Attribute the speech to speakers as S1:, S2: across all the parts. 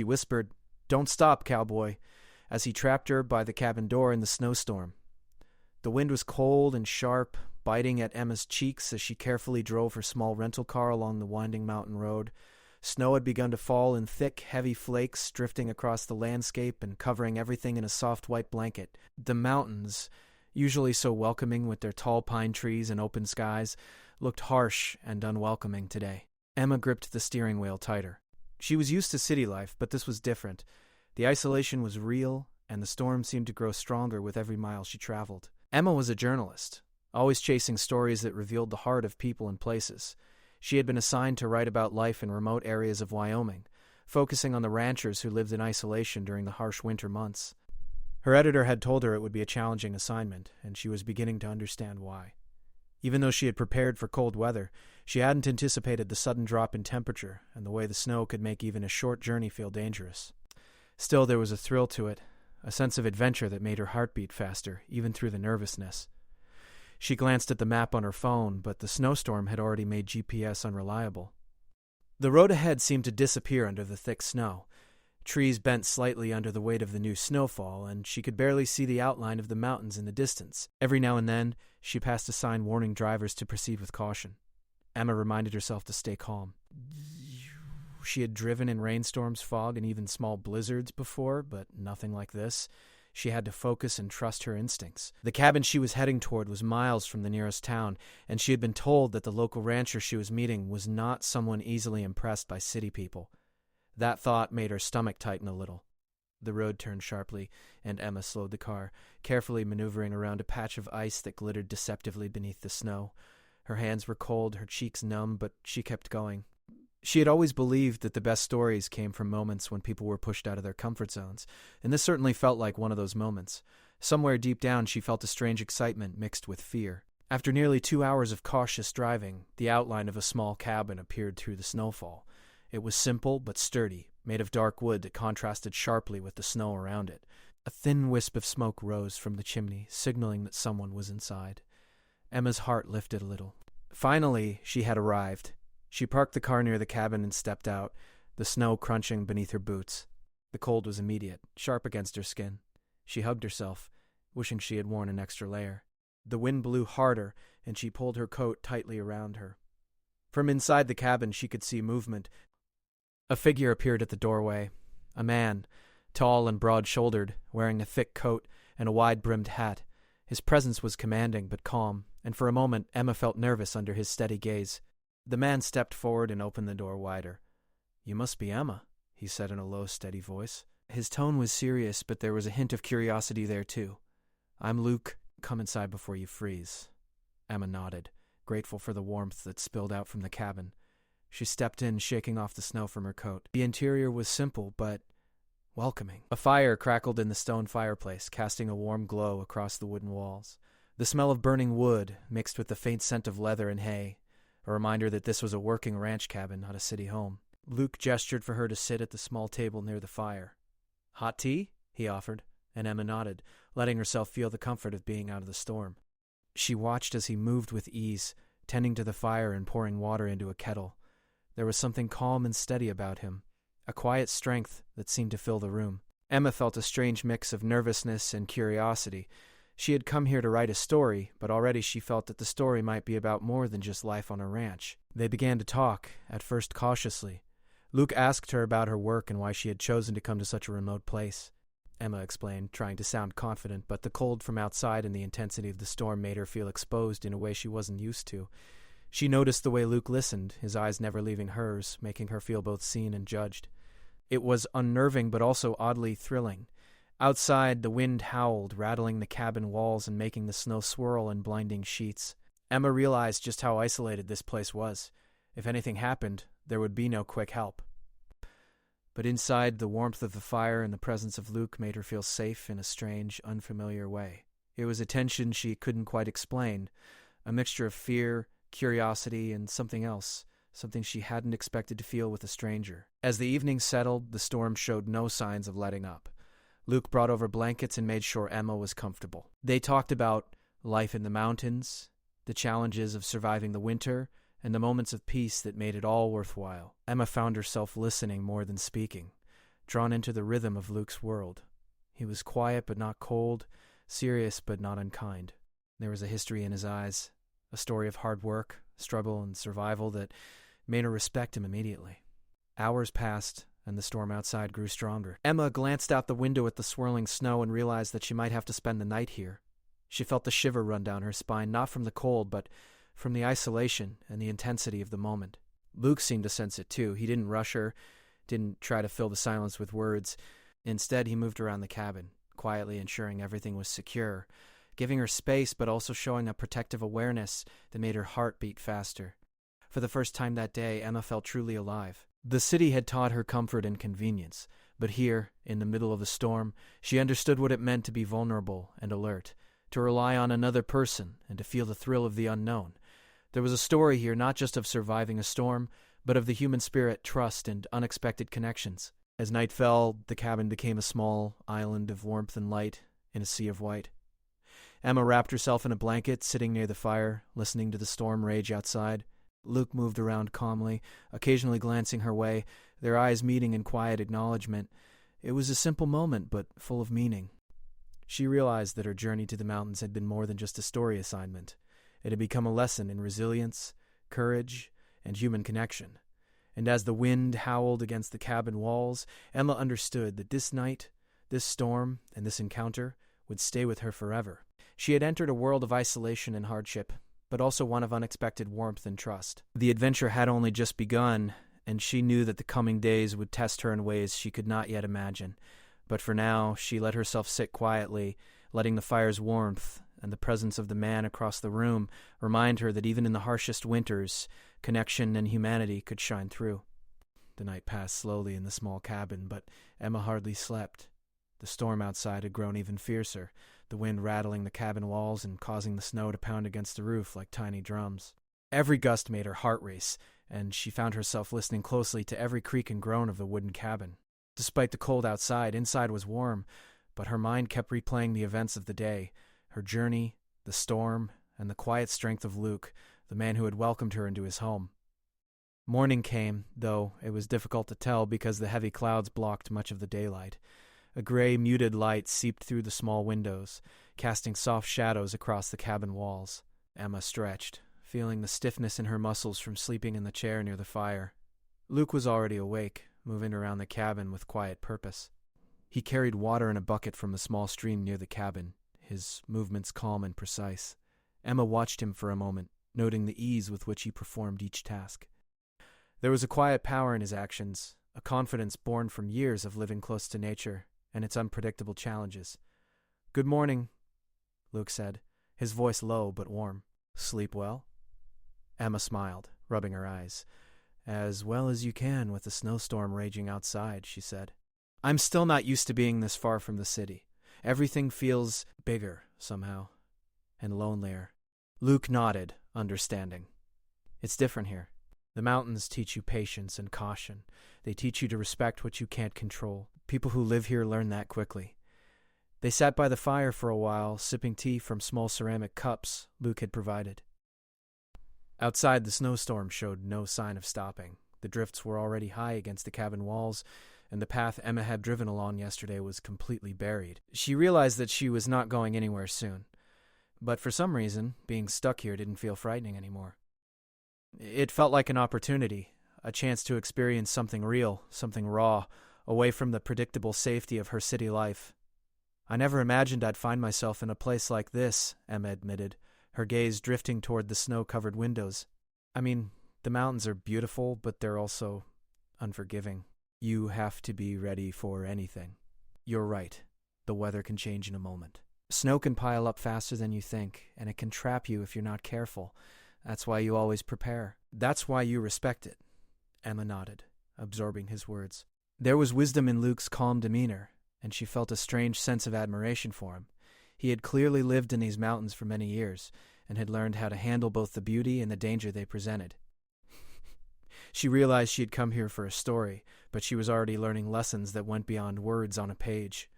S1: she whispered, "Don't stop, cowboy," as he trapped her by the cabin door in the snowstorm. The wind was cold and sharp, biting at Emma's cheeks as she carefully drove her small rental car along the winding mountain road. Snow had begun to fall in thick, heavy flakes, drifting across the landscape and covering everything in a soft white blanket. The mountains, usually so welcoming with their tall pine trees and open skies, looked harsh and unwelcoming today. Emma gripped the steering wheel tighter. She was used to city life, but this was different. The isolation was real, and the storm seemed to grow stronger with every mile she traveled. Emma was a journalist, always chasing stories that revealed the heart of people and places. She had been assigned to write about life in remote areas of Wyoming, focusing on the ranchers who lived in isolation during the harsh winter months. Her editor had told her it would be a challenging assignment, and she was beginning to understand why. Even though she had prepared for cold weather, she hadn't anticipated the sudden drop in temperature and the way the snow could make even a short journey feel dangerous. Still, there was a thrill to it, a sense of adventure that made her heart beat faster, even through the nervousness. She glanced at the map on her phone, but the snowstorm had already made GPS unreliable. The road ahead seemed to disappear under the thick snow. Trees bent slightly under the weight of the new snowfall, and she could barely see the outline of the mountains in the distance. Every now and then, she passed a sign warning drivers to proceed with caution. Emma reminded herself to stay calm. She had driven in rainstorms, fog, and even small blizzards before, but nothing like this. She had to focus and trust her instincts. The cabin she was heading toward was miles from the nearest town, and she had been told that the local rancher she was meeting was not someone easily impressed by city people. That thought made her stomach tighten a little. The road turned sharply, and Emma slowed the car, carefully maneuvering around a patch of ice that glittered deceptively beneath the snow. Her hands were cold, her cheeks numb, but she kept going. She had always believed that the best stories came from moments when people were pushed out of their comfort zones, and this certainly felt like one of those moments. Somewhere deep down, she felt a strange excitement mixed with fear. After nearly 2 hours of cautious driving, the outline of a small cabin appeared through the snowfall. It was simple but sturdy, made of dark wood that contrasted sharply with the snow around it. A thin wisp of smoke rose from the chimney, signaling that someone was inside. Emma's heart lifted a little. Finally, she had arrived. She parked the car near the cabin and stepped out, the snow crunching beneath her boots. The cold was immediate, sharp against her skin. She hugged herself, wishing she had worn an extra layer. The wind blew harder, and she pulled her coat tightly around her. From inside the cabin, she could see movement. A figure appeared at the doorway. A man, tall and broad-shouldered, wearing a thick coat and a wide-brimmed hat. His presence was commanding but calm, and for a moment Emma felt nervous under his steady gaze. The man stepped forward and opened the door wider. "You must be Emma," he said in a low, steady voice. His tone was serious, but there was a hint of curiosity there, too. "I'm Luke. Come inside before you freeze." Emma nodded, grateful for the warmth that spilled out from the cabin. She stepped in, shaking off the snow from her coat. The interior was simple, but welcoming. A fire crackled in the stone fireplace, casting a warm glow across the wooden walls. The smell of burning wood mixed with the faint scent of leather and hay, a reminder that this was a working ranch cabin, not a city home. Luke gestured for her to sit at the small table near the fire. "Hot tea?" he offered, and Emma nodded, letting herself feel the comfort of being out of the storm. She watched as he moved with ease, tending to the fire and pouring water into a kettle. There was something calm and steady about him, a quiet strength that seemed to fill the room. Emma felt a strange mix of nervousness and curiosity. She had come here to write a story, but already she felt that the story might be about more than just life on a ranch. They began to talk, at first cautiously. Luke asked her about her work and why she had chosen to come to such a remote place. Emma explained, trying to sound confident, but the cold from outside and the intensity of the storm made her feel exposed in a way she wasn't used to. She noticed the way Luke listened, his eyes never leaving hers, making her feel both seen and judged. It was unnerving but also oddly thrilling. Outside, the wind howled, rattling the cabin walls and making the snow swirl in blinding sheets. Emma realized just how isolated this place was. If anything happened, there would be no quick help. But inside, the warmth of the fire and the presence of Luke made her feel safe in a strange, unfamiliar way. It was a tension she couldn't quite explain, a mixture of fear, curiosity, and something else, something she hadn't expected to feel with a stranger. As the evening settled, the storm showed no signs of letting up. Luke brought over blankets and made sure Emma was comfortable. They talked about life in the mountains, the challenges of surviving the winter, and the moments of peace that made it all worthwhile. Emma found herself listening more than speaking, drawn into the rhythm of Luke's world. He was quiet but not cold, serious but not unkind. There was a history in his eyes, a story of hard work, struggle, and survival that made her respect him immediately. Hours passed, and the storm outside grew stronger. Emma glanced out the window at the swirling snow and realized that she might have to spend the night here. She felt the shiver run down her spine, not from the cold, but from the isolation and the intensity of the moment. Luke seemed to sense it too. He didn't rush her, didn't try to fill the silence with words. Instead, he moved around the cabin, quietly ensuring everything was secure, giving her space but also showing a protective awareness that made her heart beat faster. For the first time that day, Emma felt truly alive. The city had taught her comfort and convenience, but here, in the middle of the storm, she understood what it meant to be vulnerable and alert, to rely on another person and to feel the thrill of the unknown. There was a story here not just of surviving a storm, but of the human spirit, trust, and unexpected connections. As night fell, the cabin became a small island of warmth and light in a sea of white. Emma wrapped herself in a blanket, sitting near the fire, listening to the storm rage outside. Luke moved around calmly, occasionally glancing her way, their eyes meeting in quiet acknowledgement. It was a simple moment, but full of meaning. She realized that her journey to the mountains had been more than just a story assignment. It had become a lesson in resilience, courage, and human connection. And as the wind howled against the cabin walls, Emma understood that this night, this storm, and this encounter would stay with her forever. She had entered a world of isolation and hardship, but also one of unexpected warmth and trust. The adventure had only just begun, and she knew that the coming days would test her in ways she could not yet imagine. But for now, she let herself sit quietly, letting the fire's warmth and the presence of the man across the room remind her that even in the harshest winters, connection and humanity could shine through. The night passed slowly in the small cabin, but Emma hardly slept. The storm outside had grown even fiercer, the wind rattling the cabin walls and causing the snow to pound against the roof like tiny drums. Every gust made her heart race, and she found herself listening closely to every creak and groan of the wooden cabin. Despite the cold outside, inside was warm, but her mind kept replaying the events of the day, her journey, the storm, and the quiet strength of Luke, the man who had welcomed her into his home. Morning came, though it was difficult to tell because the heavy clouds blocked much of the daylight. A gray, muted light seeped through the small windows, casting soft shadows across the cabin walls. Emma stretched, feeling the stiffness in her muscles from sleeping in the chair near the fire. Luke was already awake, moving around the cabin with quiet purpose. He carried water in a bucket from a small stream near the cabin, his movements calm and precise. Emma watched him for a moment, noting the ease with which he performed each task. There was a quiet power in his actions, a confidence born from years of living close to nature and its unpredictable challenges. "Good morning," Luke said, his voice low but warm. "Sleep well?" Emma smiled, rubbing her eyes. "As well as you can with the snowstorm raging outside," she said. "I'm still not used to being this far from the city. Everything feels bigger, somehow, and lonelier." Luke nodded, understanding. "It's different here. The mountains teach you patience and caution. They teach you to respect what you can't control. People who live here learn that quickly." They sat by the fire for a while, sipping tea from small ceramic cups Luke had provided. Outside, the snowstorm showed no sign of stopping. The drifts were already high against the cabin walls, and the path Emma had driven along yesterday was completely buried. She realized that she was not going anywhere soon, but for some reason, being stuck here didn't feel frightening anymore. It felt like an opportunity, a chance to experience something real, something raw, away from the predictable safety of her city life. "I never imagined I'd find myself in a place like this," Emma admitted, her gaze drifting toward the snow-covered windows. "I mean, the mountains are beautiful, but they're also unforgiving. You have to be ready for anything. You're right. The weather can change in a moment. Snow can pile up faster than you think, and it can trap you if you're not careful. That's why you always prepare. That's why you respect it." Emma nodded, absorbing his words. There was wisdom in Luke's calm demeanor, and she felt a strange sense of admiration for him. He had clearly lived in these mountains for many years, and had learned how to handle both the beauty and the danger they presented. She realized she had come here for a story, but she was already learning lessons that went beyond words on a page.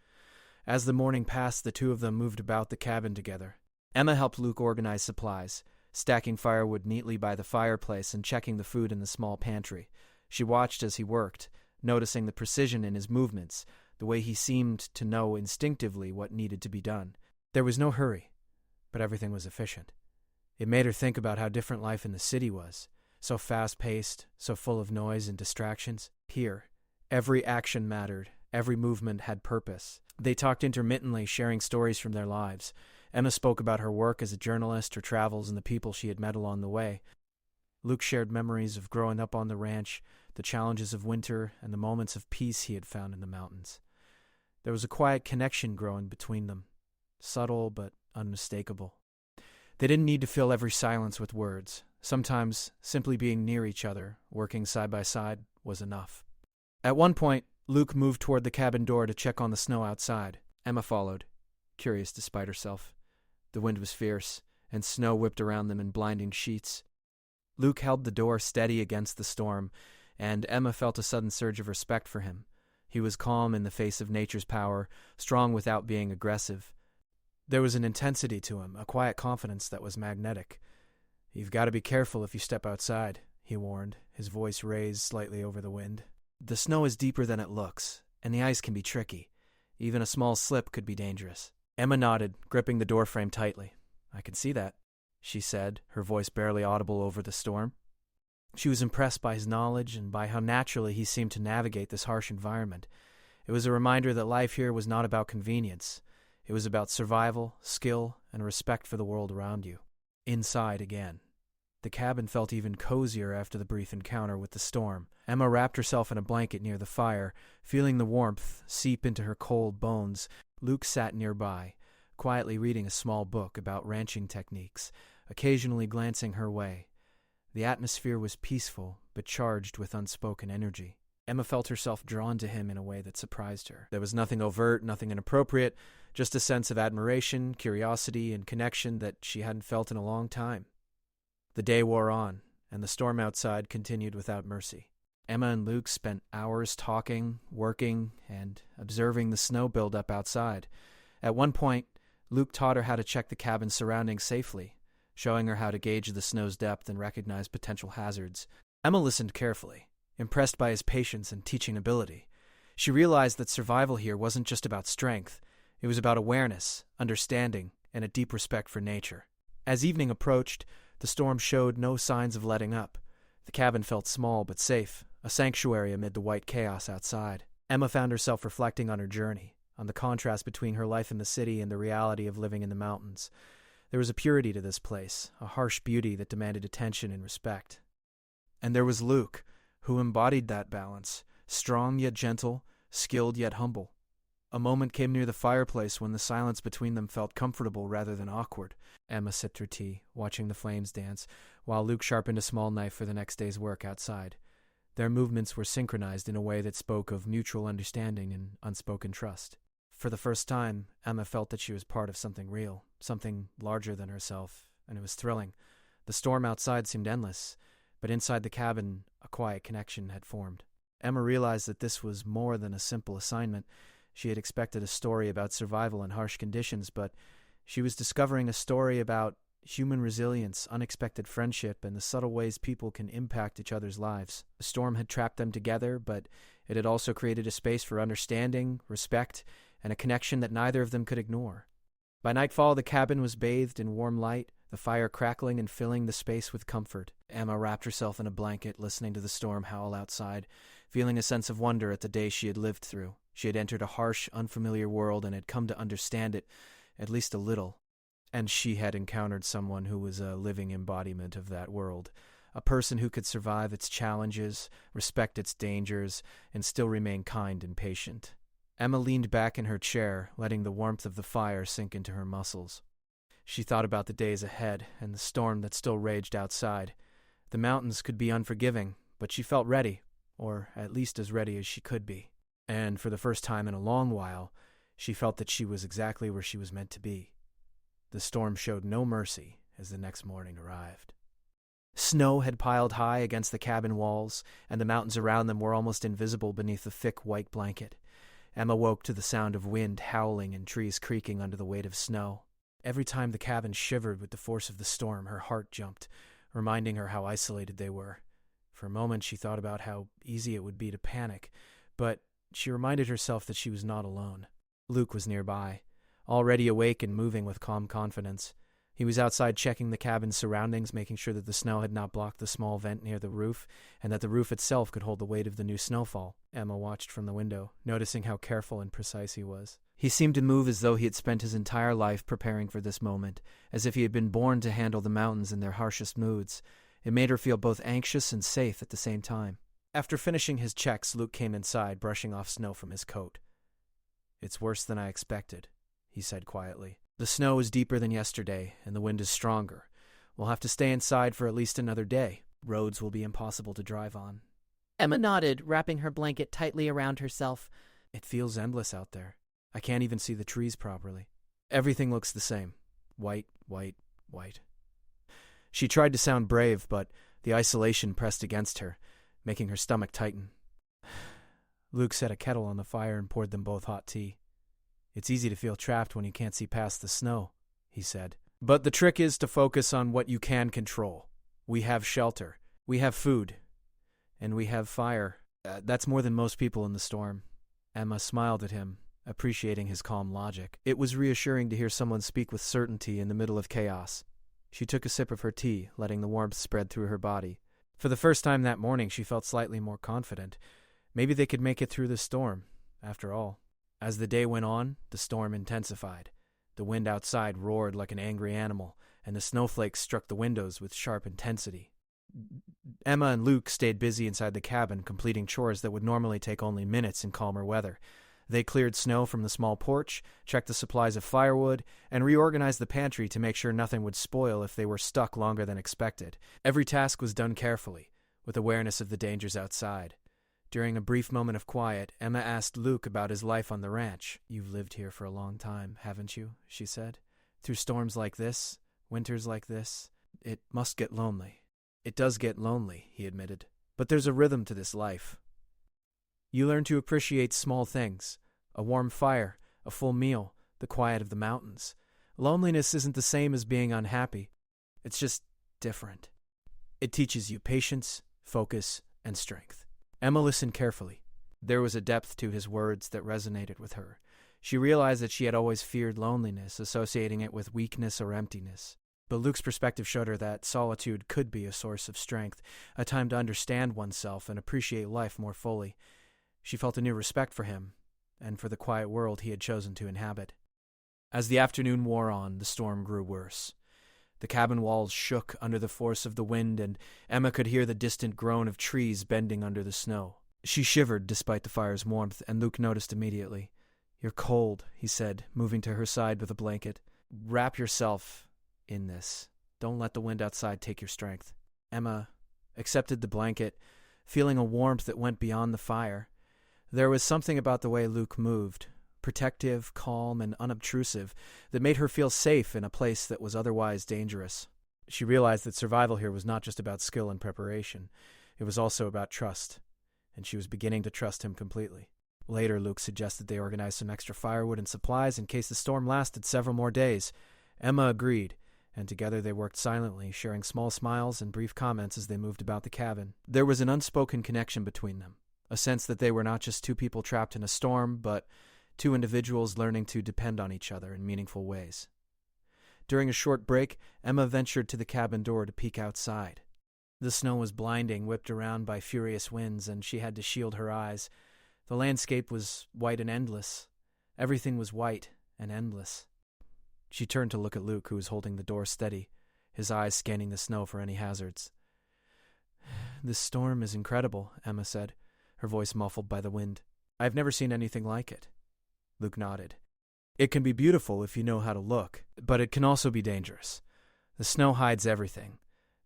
S1: As the morning passed, the two of them moved about the cabin together. Emma helped Luke organize supplies, stacking firewood neatly by the fireplace and checking the food in the small pantry. She watched as he worked, noticing the precision in his movements, the way he seemed to know instinctively what needed to be done. There was no hurry, but everything was efficient. It made her think about how different life in the city was, so fast-paced, so full of noise and distractions. Here, every action mattered, every movement had purpose. They talked intermittently, sharing stories from their lives. Emma spoke about her work as a journalist, her travels, and the people she had met along the way. Luke shared memories of growing up on the ranch, the challenges of winter, and the moments of peace he had found in the mountains. There was a quiet connection growing between them, subtle but unmistakable. They didn't need to fill every silence with words. Sometimes, simply being near each other, working side by side, was enough. At one point, Luke moved toward the cabin door to check on the snow outside. Emma followed, curious despite herself. The wind was fierce, and snow whipped around them in blinding sheets. Luke held the door steady against the storm, and Emma felt a sudden surge of respect for him. He was calm in the face of nature's power, strong without being aggressive. There was an intensity to him, a quiet confidence that was magnetic. "You've got to be careful if you step outside," he warned, his voice raised slightly over the wind. "The snow is deeper than it looks, and the ice can be tricky. Even a small slip could be dangerous." Emma nodded, gripping the doorframe tightly. "I can see that," she said, her voice barely audible over the storm. She was impressed by his knowledge and by how naturally he seemed to navigate this harsh environment. It was a reminder that life here was not about convenience. It was about survival, skill, and respect for the world around you. Inside again. The cabin felt even cozier after the brief encounter with the storm. Emma wrapped herself in a blanket near the fire, feeling the warmth seep into her cold bones. Luke sat nearby, quietly reading a small book about ranching techniques, occasionally glancing her way. The atmosphere was peaceful, but charged with unspoken energy. Emma felt herself drawn to him in a way that surprised her. There was nothing overt, nothing inappropriate, just a sense of admiration, curiosity, and connection that she hadn't felt in a long time. The day wore on, and the storm outside continued without mercy. Emma and Luke spent hours talking, working, and observing the snow build up outside. At one point, Luke taught her how to check the cabin's surroundings safely, showing her how to gauge the snow's depth and recognize potential hazards. Emma listened carefully, impressed by his patience and teaching ability. She realized that survival here wasn't just about strength. It was about awareness, understanding, and a deep respect for nature. As evening approached, the storm showed no signs of letting up. The cabin felt small but safe, a sanctuary amid the white chaos outside. Emma found herself reflecting on her journey, on the contrast between her life in the city and the reality of living in the mountains. There was a purity to this place, a harsh beauty that demanded attention and respect. And there was Luke, who embodied that balance, strong yet gentle, skilled yet humble. A moment came near the fireplace when the silence between them felt comfortable rather than awkward. Emma sipped her tea, watching the flames dance, while Luke sharpened a small knife for the next day's work outside. Their movements were synchronized in a way that spoke of mutual understanding and unspoken trust. For the first time, Emma felt that she was part of something real, something larger than herself, and it was thrilling. The storm outside seemed endless, but inside the cabin, a quiet connection had formed. Emma realized that this was more than a simple assignment. She had expected a story about survival in harsh conditions, but she was discovering a story about human resilience, unexpected friendship, and the subtle ways people can impact each other's lives. The storm had trapped them together, but it had also created a space for understanding, respect, and a connection that neither of them could ignore. By nightfall, the cabin was bathed in warm light, the fire crackling and filling the space with comfort. Emma wrapped herself in a blanket, listening to the storm howl outside, feeling a sense of wonder at the day she had lived through. She had entered a harsh, unfamiliar world and had come to understand it, at least a little. And she had encountered someone who was a living embodiment of that world, a person who could survive its challenges, respect its dangers, and still remain kind and patient. Emma leaned back in her chair, letting the warmth of the fire sink into her muscles. She thought about the days ahead and the storm that still raged outside. The mountains could be unforgiving, but she felt ready, or at least as ready as she could be. And for the first time in a long while, she felt that she was exactly where she was meant to be. The storm showed no mercy as the next morning arrived. Snow had piled high against the cabin walls, and the mountains around them were almost invisible beneath the thick white blanket. Emma woke to the sound of wind howling and trees creaking under the weight of snow. Every time the cabin shivered with the force of the storm, her heart jumped, reminding her how isolated they were. For a moment she thought about how easy it would be to panic, But she reminded herself that she was not alone. Luke was nearby, already awake and moving with calm confidence. He was outside checking the cabin's surroundings, making sure that the snow had not blocked the small vent near the roof, and that the roof itself could hold the weight of the new snowfall. Emma watched from the window, noticing how careful and precise he was. He seemed to move as though he had spent his entire life preparing for this moment, as if he had been born to handle the mountains in their harshest moods. It made her feel both anxious and safe at the same time. After finishing his checks, Luke came inside, brushing off snow from his coat. "It's worse than I expected," he said quietly. "The snow is deeper than yesterday, and the wind is stronger. We'll have to stay inside for at least another day. Roads will be impossible to drive on."
S2: Emma nodded, wrapping her blanket tightly around herself.
S1: "It feels endless out there. I can't even see the trees properly. Everything looks the same. White, white, white." She tried to sound brave, but the isolation pressed against her, making her stomach tighten. Luke set a kettle on the fire and poured them both hot tea. "It's easy to feel trapped when you can't see past the snow," he said. "But the trick is to focus on what you can control. We have shelter, we have food, and we have fire. That's more than most people in the storm." Emma smiled at him, appreciating his calm logic. It was reassuring to hear someone speak with certainty in the middle of chaos. She took a sip of her tea, letting the warmth spread through her body. For the first time that morning, she felt slightly more confident. Maybe they could make it through the storm, after all. As the day went on, the storm intensified. The wind outside roared like an angry animal, and the snowflakes struck the windows with sharp intensity. Emma and Luke stayed busy inside the cabin, completing chores that would normally take only minutes in calmer weather. They cleared snow from the small porch, checked the supplies of firewood, and reorganized the pantry to make sure nothing would spoil if they were stuck longer than expected. Every task was done carefully, with awareness of the dangers outside. During a brief moment of quiet, Emma asked Luke about his life on the ranch. "You've lived here for a long time, haven't you?" she said. "Through storms like this, winters like this, it must get lonely." "It does get lonely," he admitted. "But there's a rhythm to this life. You learn to appreciate small things. A warm fire, a full meal, the quiet of the mountains. Loneliness isn't the same as being unhappy. It's just different. It teaches you patience, focus, and strength." Emma listened carefully. There was a depth to his words that resonated with her. She realized that she had always feared loneliness, associating it with weakness or emptiness. But Luke's perspective showed her that solitude could be a source of strength, a time to understand oneself and appreciate life more fully. She felt a new respect for him, and for the quiet world he had chosen to inhabit. As the afternoon wore on, the storm grew worse. The cabin walls shook under the force of the wind, and Emma could hear the distant groan of trees bending under the snow. She shivered despite the fire's warmth, and Luke noticed immediately. "You're cold," he said, moving to her side with a blanket. "Wrap yourself in this. Don't let the wind outside take your strength." Emma accepted the blanket, feeling a warmth that went beyond the fire. There was something about the way Luke moved, protective, calm, and unobtrusive, that made her feel safe in a place that was otherwise dangerous. She realized that survival here was not just about skill and preparation. It was also about trust, and she was beginning to trust him completely. Later, Luke suggested they organize some extra firewood and supplies in case the storm lasted several more days. Emma agreed, and together they worked silently, sharing small smiles and brief comments as they moved about the cabin. There was an unspoken connection between them, a sense that they were not just two people trapped in a storm, but two individuals learning to depend on each other in meaningful ways. During a short break, Emma ventured to the cabin door to peek outside. The snow was blinding, whipped around by furious winds, and she had to shield her eyes. The landscape was white and endless. Everything was white and endless. She turned to look at Luke, who was holding the door steady, his eyes scanning the snow for any hazards. "This storm is incredible," Emma said, her voice muffled by the wind. "I've never seen anything like it." Luke nodded. "It can be beautiful if you know how to look, but it can also be dangerous. The snow hides everything.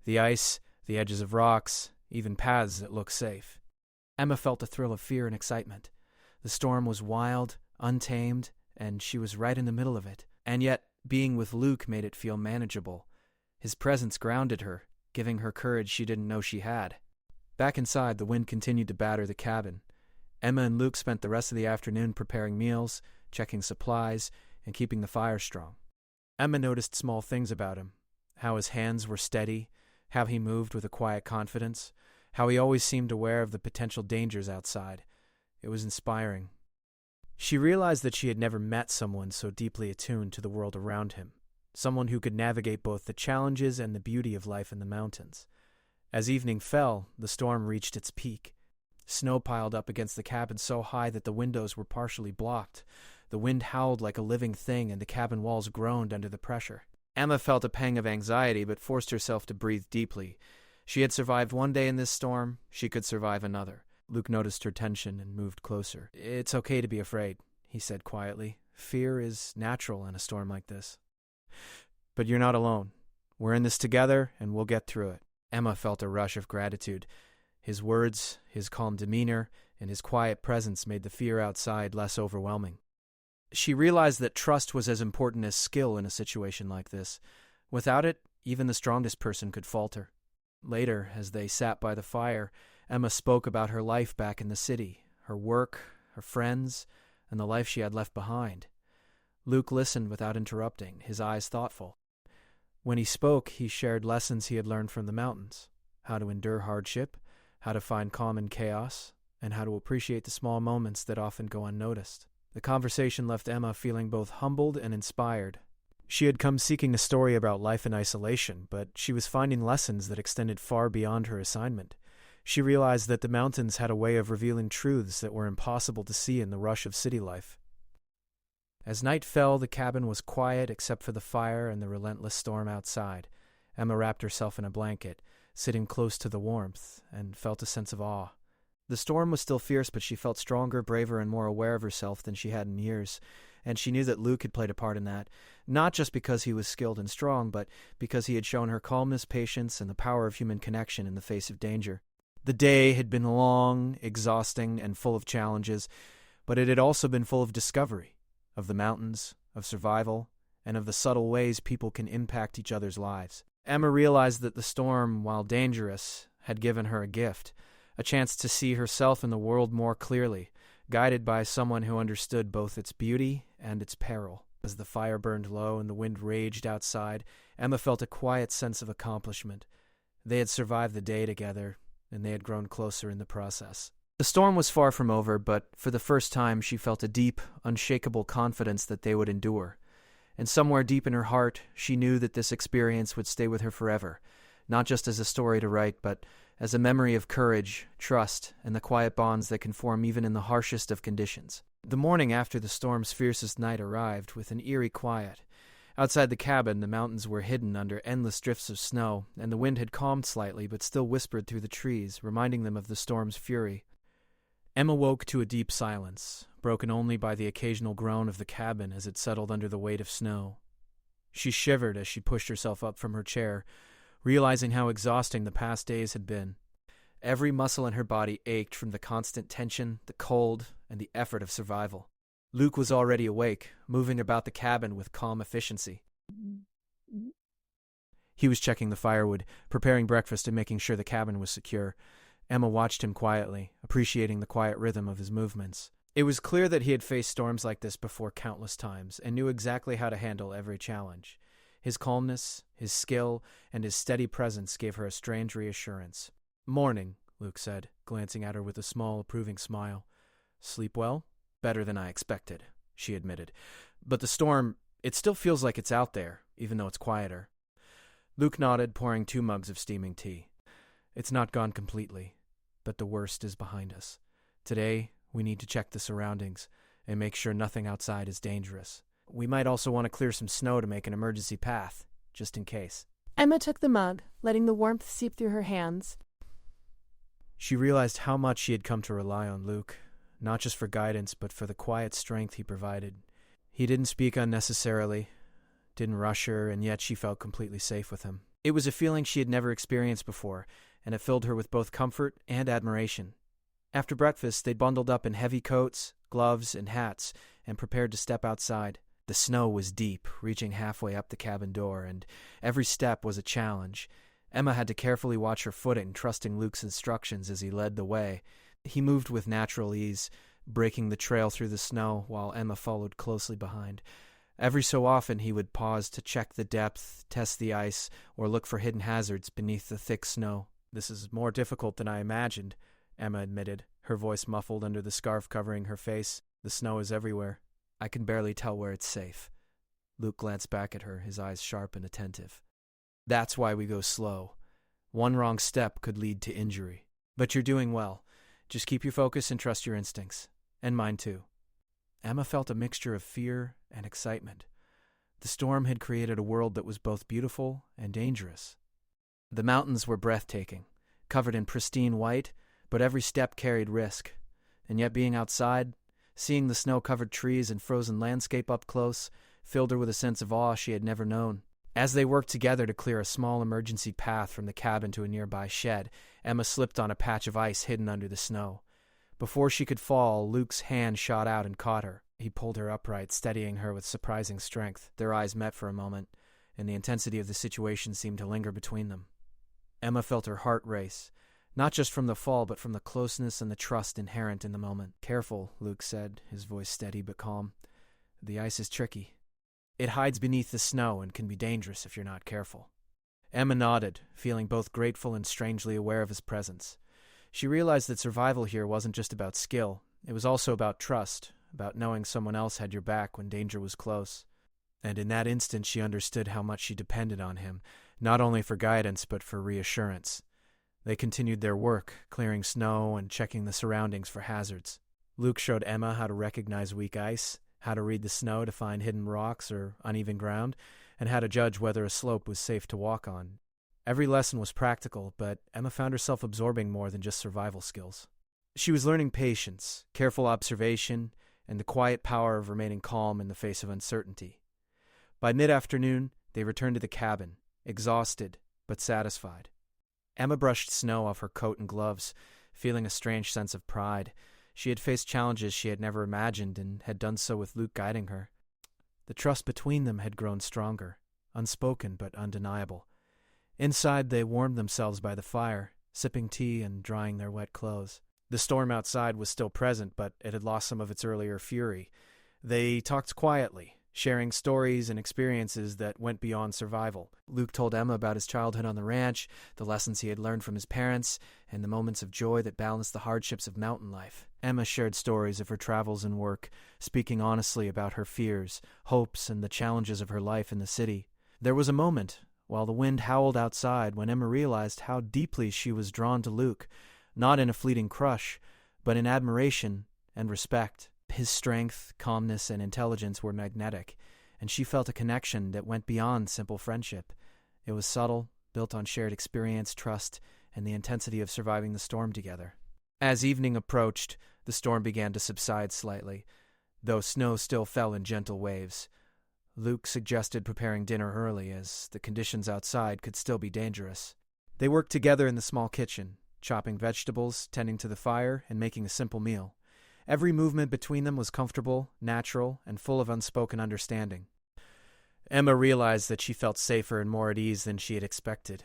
S1: The ice, the edges of rocks, even paths that look safe." Emma felt a thrill of fear and excitement. The storm was wild, untamed, and she was right in the middle of it. And yet, being with Luke made it feel manageable. His presence grounded her, giving her courage she didn't know she had. Back inside, the wind continued to batter the cabin. Emma and Luke spent the rest of the afternoon preparing meals, checking supplies, and keeping the fire strong. Emma noticed small things about him, how his hands were steady, how he moved with a quiet confidence, how he always seemed aware of the potential dangers outside. It was inspiring. She realized that she had never met someone so deeply attuned to the world around him, someone who could navigate both the challenges and the beauty of life in the mountains. As evening fell, the storm reached its peak. Snow piled up against the cabin so high that the windows were partially blocked. The wind howled like a living thing, and the cabin walls groaned under the pressure. Emma felt a pang of anxiety, but forced herself to breathe deeply. She had survived one day in this storm. She could survive another. Luke noticed her tension and moved closer. "It's okay to be afraid," he said quietly. "Fear is natural in a storm like this. But you're not alone. We're in this together, and we'll get through it." Emma felt a rush of gratitude. His words, his calm demeanor, and his quiet presence made the fear outside less overwhelming. She realized that trust was as important as skill in a situation like this. Without it, even the strongest person could falter. Later, as they sat by the fire, Emma spoke about her life back in the city, her work, her friends, and the life she had left behind. Luke listened without interrupting, his eyes thoughtful. When he spoke, he shared lessons he had learned from the mountains: how to endure hardship, how to find calm in chaos, and how to appreciate the small moments that often go unnoticed. The conversation left Emma feeling both humbled and inspired. She had come seeking a story about life in isolation, but she was finding lessons that extended far beyond her assignment. She realized that the mountains had a way of revealing truths that were impossible to see in the rush of city life. As night fell, the cabin was quiet except for the fire and the relentless storm outside. Emma wrapped herself in a blanket, sitting close to the warmth, and felt a sense of awe. The storm was still fierce, but she felt stronger, braver, and more aware of herself than she had in years, and she knew that Luke had played a part in that, not just because he was skilled and strong, but because he had shown her calmness, patience, and the power of human connection in the face of danger. The day had been long, exhausting, and full of challenges, but it had also been full of discovery, of the mountains, of survival, and of the subtle ways people can impact each other's lives. Emma realized that the storm, while dangerous, had given her a gift, a chance to see herself in the world more clearly, guided by someone who understood both its beauty and its peril. As the fire burned low and the wind raged outside, Emma felt a quiet sense of accomplishment. They had survived the day together, and they had grown closer in the process. The storm was far from over, but for the first time she felt a deep, unshakable confidence that they would endure. And somewhere deep in her heart, she knew that this experience would stay with her forever, not just as a story to write, but as a memory of courage, trust, and the quiet bonds that can form even in the harshest of conditions. The morning after the storm's fiercest night arrived with an eerie quiet. Outside the cabin, the mountains were hidden under endless drifts of snow, and the wind had calmed slightly but still whispered through the trees, reminding them of the storm's fury. Emma woke to a deep silence, broken only by the occasional groan of the cabin as it settled under the weight of snow. She shivered as she pushed herself up from her chair, realizing how exhausting the past days had been. Every muscle in her body ached from the constant tension, the cold, and the effort of survival. Luke was already awake, moving about the cabin with calm efficiency. He was checking the firewood, preparing breakfast, and making sure the cabin was secure. Emma watched him quietly, appreciating the quiet rhythm of his movements. It was clear that he had faced storms like this before countless times, and knew exactly how to handle every challenge. His calmness, his skill, and his steady presence gave her a strange reassurance. "Morning," Luke said, glancing at her with a small, approving smile. "Sleep well?" "Better than I expected," she admitted. "But the storm, it still feels like it's out there, even though it's quieter." Luke nodded, pouring 2 mugs of steaming tea. "It's not gone completely, but the worst is behind us. Today, we need to check the surroundings and make sure nothing outside is dangerous. We might also want to clear some snow to make an emergency path, just in case."
S2: Emma took the mug, letting the warmth seep through her hands.
S1: She realized how much she had come to rely on Luke, not just for guidance, but for the quiet strength he provided. He didn't speak unnecessarily, didn't rush her, and yet she felt completely safe with him. It was a feeling she had never experienced before, and it filled her with both comfort and admiration. After breakfast, they bundled up in heavy coats, gloves, and hats, and prepared to step outside. The snow was deep, reaching halfway up the cabin door, and every step was a challenge. Emma had to carefully watch her footing, trusting Luke's instructions as he led the way. He moved with natural ease, breaking the trail through the snow while Emma followed closely behind. Every so often he would pause to check the depth, test the ice, or look for hidden hazards beneath the thick snow. "This is more difficult than I imagined," Emma admitted, her voice muffled under the scarf covering her face. "The snow is everywhere. I can barely tell where it's safe." Luke glanced back at her, his eyes sharp and attentive. "That's why we go slow. One wrong step could lead to injury. But you're doing well. Just keep your focus and trust your instincts. And mine too." Emma felt a mixture of fear and excitement. The storm had created a world that was both beautiful and dangerous. The mountains were breathtaking, covered in pristine white, but every step carried risk. And yet being outside, seeing the snow-covered trees and frozen landscape up close, filled her with a sense of awe she had never known. As they worked together to clear a small emergency path from the cabin to a nearby shed, Emma slipped on a patch of ice hidden under the snow. Before she could fall, Luke's hand shot out and caught her. He pulled her upright, steadying her with surprising strength. Their eyes met for a moment, and the intensity of the situation seemed to linger between them. Emma felt her heart race, not just from the fall, but from the closeness and the trust inherent in the moment. "Careful," Luke said, his voice steady but calm. "The ice is tricky. It hides beneath the snow and can be dangerous if you're not careful." Emma nodded, feeling both grateful and strangely aware of his presence. She realized that survival here wasn't just about skill. It was also about trust, about knowing someone else had your back when danger was close. And in that instant she understood how much she depended on him, not only for guidance but for reassurance. They continued their work, clearing snow and checking the surroundings for hazards. Luke showed Emma how to recognize weak ice, how to read the snow to find hidden rocks or uneven ground, and how to judge whether a slope was safe to walk on. Every lesson was practical, but Emma found herself absorbing more than just survival skills. She was learning patience, careful observation, and the quiet power of remaining calm in the face of uncertainty. By mid-afternoon, they returned to the cabin, exhausted but satisfied. Emma brushed snow off her coat and gloves, feeling a strange sense of pride. She had faced challenges she had never imagined and had done so with Luke guiding her. The trust between them had grown stronger, unspoken but undeniable. Inside, they warmed themselves by the fire, sipping tea and drying their wet clothes. The storm outside was still present, but it had lost some of its earlier fury. They talked quietly, sharing stories and experiences that went beyond survival. Luke told Emma about his childhood on the ranch, the lessons he had learned from his parents, and the moments of joy that balanced the hardships of mountain life. Emma shared stories of her travels and work, speaking honestly about her fears, hopes, and the challenges of her life in the city. There was a moment, while the wind howled outside, when Emma realized how deeply she was drawn to Luke, not in a fleeting crush, but in admiration and respect. His strength, calmness, and intelligence were magnetic, and she felt a connection that went beyond simple friendship. It was subtle, built on shared experience, trust, and the intensity of surviving the storm together. As evening approached, the storm began to subside slightly, though snow still fell in gentle waves. Luke suggested preparing dinner early, as the conditions outside could still be dangerous. They worked together in the small kitchen, chopping vegetables, tending to the fire, and making a simple meal. Every movement between them was comfortable, natural, and full of unspoken understanding. Emma realized that she felt safer and more at ease than she had expected.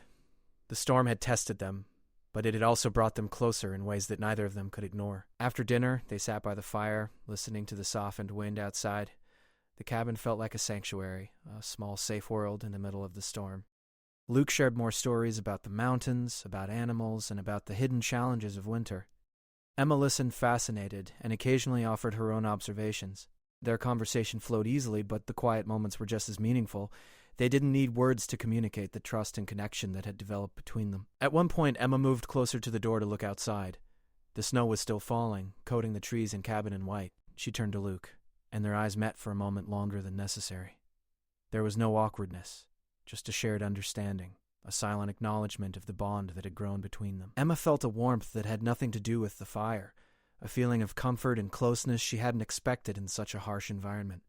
S1: The storm had tested them, but it had also brought them closer in ways that neither of them could ignore. After dinner, they sat by the fire, listening to the softened wind outside. The cabin felt like a sanctuary, a small, safe world in the middle of the storm. Luke shared more stories about the mountains, about animals, and about the hidden challenges of winter. Emma listened fascinated and occasionally offered her own observations. Their conversation flowed easily, but the quiet moments were just as meaningful. They didn't need words to communicate the trust and connection that had developed between them. At one point, Emma moved closer to the door to look outside. The snow was still falling, coating the trees and cabin in white. She turned to Luke, and their eyes met for a moment longer than necessary. There was no awkwardness, just a shared understanding, a silent acknowledgement of the bond that had grown between them. Emma felt a warmth that had nothing to do with the fire, a feeling of comfort and closeness she hadn't expected in such a harsh environment.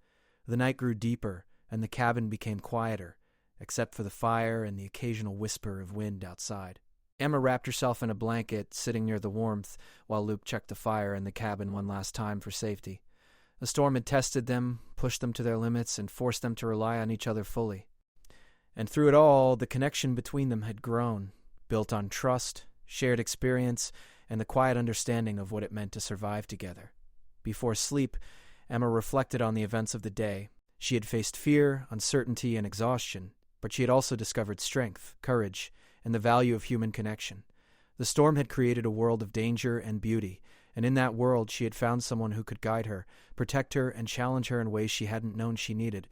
S1: The night grew deeper, and the cabin became quieter, except for the fire and the occasional whisper of wind outside. Emma wrapped herself in a blanket, sitting near the warmth, while Luke checked the fire in the cabin one last time for safety. The storm had tested them, pushed them to their limits, and forced them to rely on each other fully. And through it all, the connection between them had grown, built on trust, shared experience, and the quiet understanding of what it meant to survive together. Before sleep, Emma reflected on the events of the day. She had faced fear, uncertainty, and exhaustion, but she had also discovered strength, courage, and the value of human connection. The storm had created a world of danger and beauty, and in that world she had found someone who could guide her, protect her, and challenge her in ways she hadn't known she needed.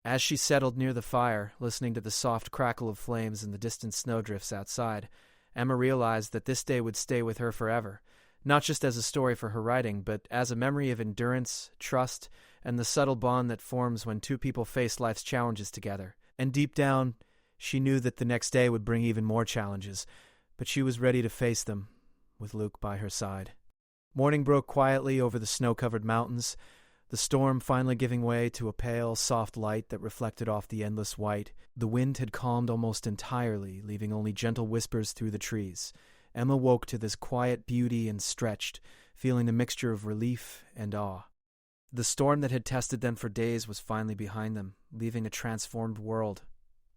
S1: As she settled near the fire, listening to the soft crackle of flames and the distant snowdrifts outside, Emma realized that this day would stay with her forever, not just as a story for her writing, but as a memory of endurance, trust, and the subtle bond that forms when two people face life's challenges together. And deep down, she knew that the next day would bring even more challenges, but she was ready to face them, with Luke by her side. Morning broke quietly over the snow-covered mountains, the storm finally giving way to a pale, soft light that reflected off the endless white. The wind had calmed almost entirely, leaving only gentle whispers through the trees. Emma woke to this quiet beauty and stretched, feeling a mixture of relief and awe. The storm that had tested them for days was finally behind them, leaving a transformed world,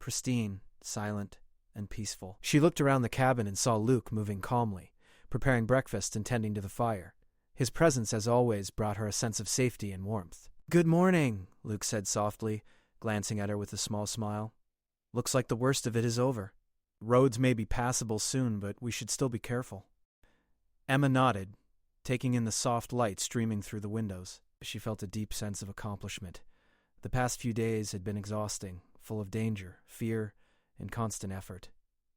S1: pristine, silent, and peaceful. She looked around the cabin and saw Luke moving calmly, preparing breakfast and tending to the fire. His presence, as always, brought her a sense of safety and warmth. "Good morning," Luke said softly, glancing at her with a small smile. "Looks like the worst of it is over. Roads may be passable soon, but we should still be careful." Emma nodded, taking in the soft light streaming through the windows. She felt a deep sense of accomplishment. The past few days had been exhausting, full of danger, fear, and constant effort,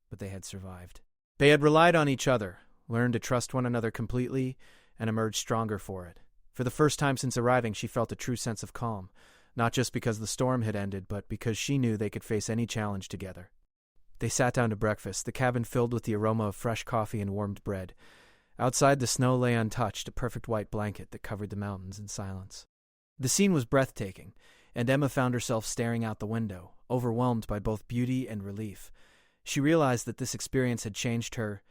S1: but they had survived. They had relied on each other, learned to trust one another completely, and emerged stronger for it. For the first time since arriving, she felt a true sense of calm, not just because the storm had ended, but because she knew they could face any challenge together. They sat down to breakfast, the cabin filled with the aroma of fresh coffee and warmed bread. Outside, the snow lay untouched, a perfect white blanket that covered the mountains in silence. The scene was breathtaking, and Emma found herself staring out the window, overwhelmed by both beauty and relief. She realized that this experience had changed her,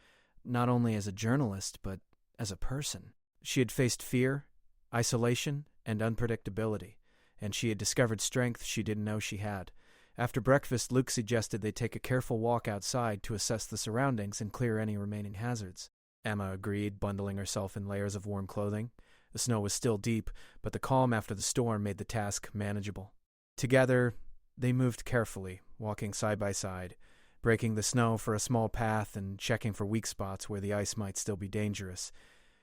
S1: not only as a journalist, but as a person. She had faced fear, isolation, and unpredictability, and she had discovered strength she didn't know she had. After breakfast, Luke suggested they take a careful walk outside to assess the surroundings and clear any remaining hazards. Emma agreed, bundling herself in layers of warm clothing. The snow was still deep, but the calm after the storm made the task manageable. Together, they moved carefully, walking side by side, breaking the snow for a small path and checking for weak spots where the ice might still be dangerous.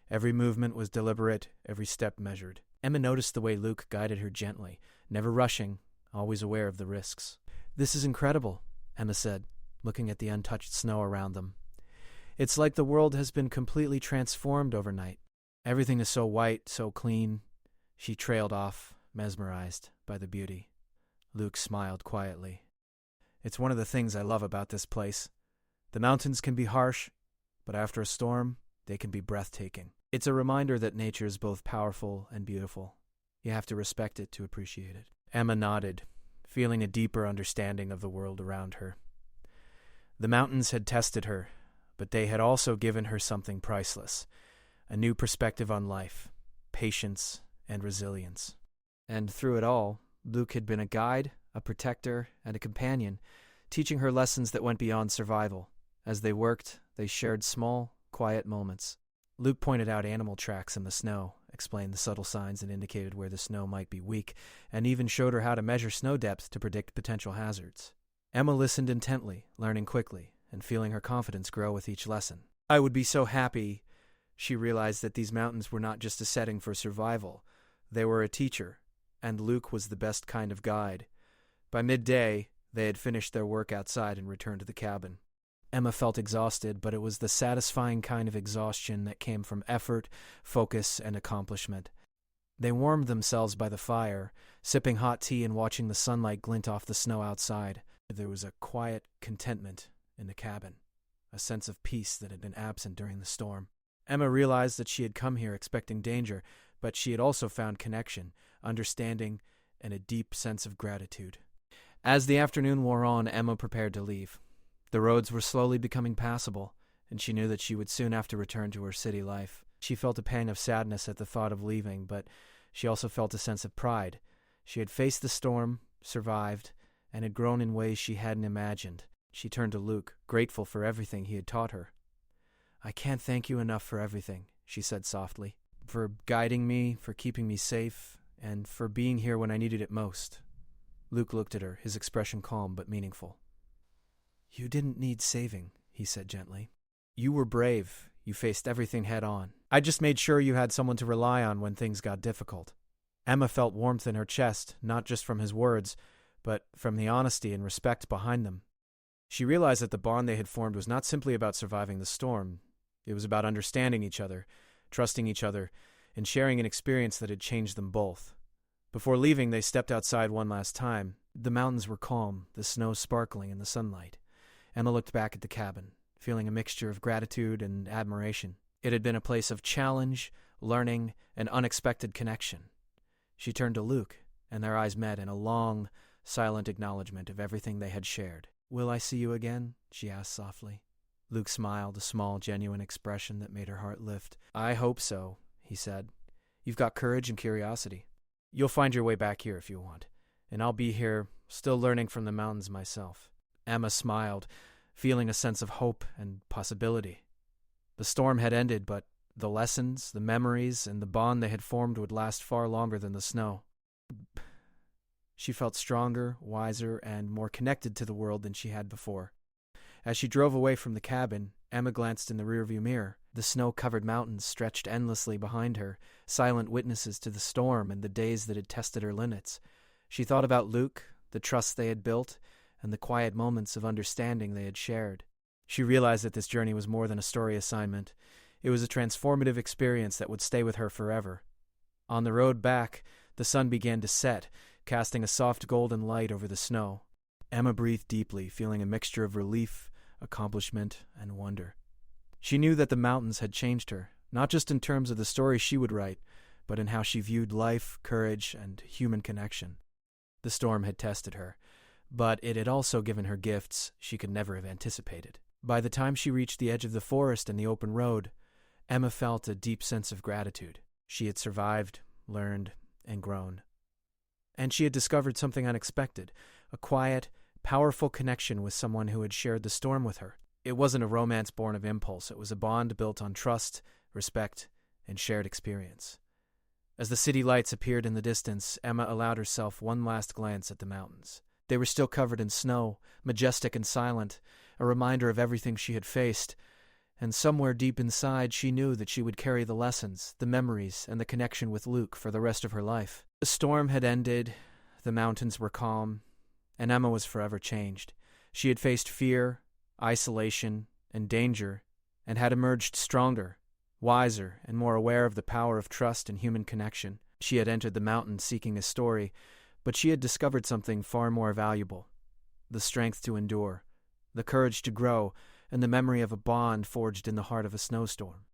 S1: Every movement was deliberate, every step measured. Emma noticed the way Luke guided her gently, never rushing, always aware of the risks. "This is incredible," Emma said, looking at the untouched snow around them. "It's like the world has been completely transformed overnight. Everything is so white, so clean." She trailed off, mesmerized by the beauty. Luke smiled quietly. "It's one of the things I love about this place. The mountains can be harsh, but after a storm, they can be breathtaking. It's a reminder that nature is both powerful and beautiful. You have to respect it to appreciate it." Emma nodded, feeling a deeper understanding of the world around her. The mountains had tested her, but they had also given her something priceless, a new perspective on life, patience, and resilience. And through it all, Luke had been a guide, a protector, and a companion, teaching her lessons that went beyond survival. As they worked, they shared small, quiet moments. Luke pointed out animal tracks in the snow, explained the subtle signs that indicated where the snow might be weak, and even showed her how to measure snow depth to predict potential hazards. Emma listened intently, learning quickly, and feeling her confidence grow with each lesson. "I would be so happy." She realized that these mountains were not just a setting for survival. They were a teacher, and Luke was the best kind of guide. By midday, they had finished their work outside and returned to the cabin. Emma felt exhausted, but it was the satisfying kind of exhaustion that came from effort, focus, and accomplishment. They warmed themselves by the fire, sipping hot tea and watching the sunlight glint off the snow outside. There was a quiet contentment in the cabin, a sense of peace that had been absent during the storm. Emma realized that she had come here expecting danger, but she had also found connection, understanding, and a deep sense of gratitude. As the afternoon wore on, Emma prepared to leave. The roads were slowly becoming passable, and she knew that she would soon have to return to her city life. She felt a pang of sadness at the thought of leaving, but she also felt a sense of pride. She had faced the storm, survived, and had grown in ways she hadn't imagined. She turned to Luke, grateful for everything he had taught her. "I can't thank you enough for everything," she said softly. "For guiding me, for keeping me safe, and for being here when I needed it most." Luke looked at her, his expression calm but meaningful. "You didn't need saving," he said gently. "You were brave. You faced everything head on. I just made sure you had someone to rely on when things got difficult. Emma felt warmth in her chest, not just from his words, but from the honesty and respect behind them. She realized that the bond they had formed was not simply about surviving the storm. It was about understanding each other, trusting each other, and sharing an experience that had changed them both. Before leaving, they stepped outside one last time. The mountains were calm, the snow sparkling in the sunlight. Emma looked back at the cabin, feeling a mixture of gratitude and admiration. It had been a place of challenge, learning, and unexpected connection. She turned to Luke, and their eyes met in a long, silent acknowledgement of everything they had shared. "Will I see you again?" she asked softly. Luke smiled, a small, genuine expression that made her heart lift. "I hope so," he said. "You've got courage and curiosity. You'll find your way back here if you want, and I'll be here, still learning from the mountains myself." Emma smiled, feeling a sense of hope and possibility. The storm had ended, but the lessons, the memories, and the bond they had formed would last far longer than the snow. She felt stronger, wiser, and more connected to the world than she had before. As she drove away from the cabin, Emma glanced in the rearview mirror. The snow-covered mountains stretched endlessly behind her, silent witnesses to the storm and the days that had tested her limits. She thought about Luke, the trust they had built, and the quiet moments of understanding they had shared. She realized that this journey was more than a story assignment. It was a transformative experience that would stay with her forever. On the road back, the sun began to set, casting a soft golden light over the snow. Emma breathed deeply, feeling a mixture of relief, accomplishment, and wonder. She knew that the mountains had changed her, not just in terms of the story she would write, but in how she viewed life, courage, and human connection. The storm had tested her, but it had also given her gifts she could never have anticipated. By the time she reached the edge of the forest and the open road, Emma felt a deep sense of gratitude. She had survived, learned, and grown. And she had discovered something unexpected, a quiet, powerful connection with someone who had shared the storm with her. It wasn't a romance born of impulse. It was a bond built on trust, respect, and shared experience. As the city lights appeared in the distance, Emma allowed herself one last glance at the mountains. They were still covered in snow, majestic and silent, a reminder of everything she had faced. And somewhere deep inside, she knew that she would carry the lessons, the memories, and the connection with Luke for the rest of her life. The storm had ended, the mountains were calm, and Emma was forever changed. She had faced fear, isolation, and danger, and had emerged stronger, wiser, and more aware of the power of trust and human connection. She had entered the mountains seeking a story, but she had discovered something far more valuable: the strength to endure, the courage to grow, and the memory of a bond forged in the heart of a snowstorm.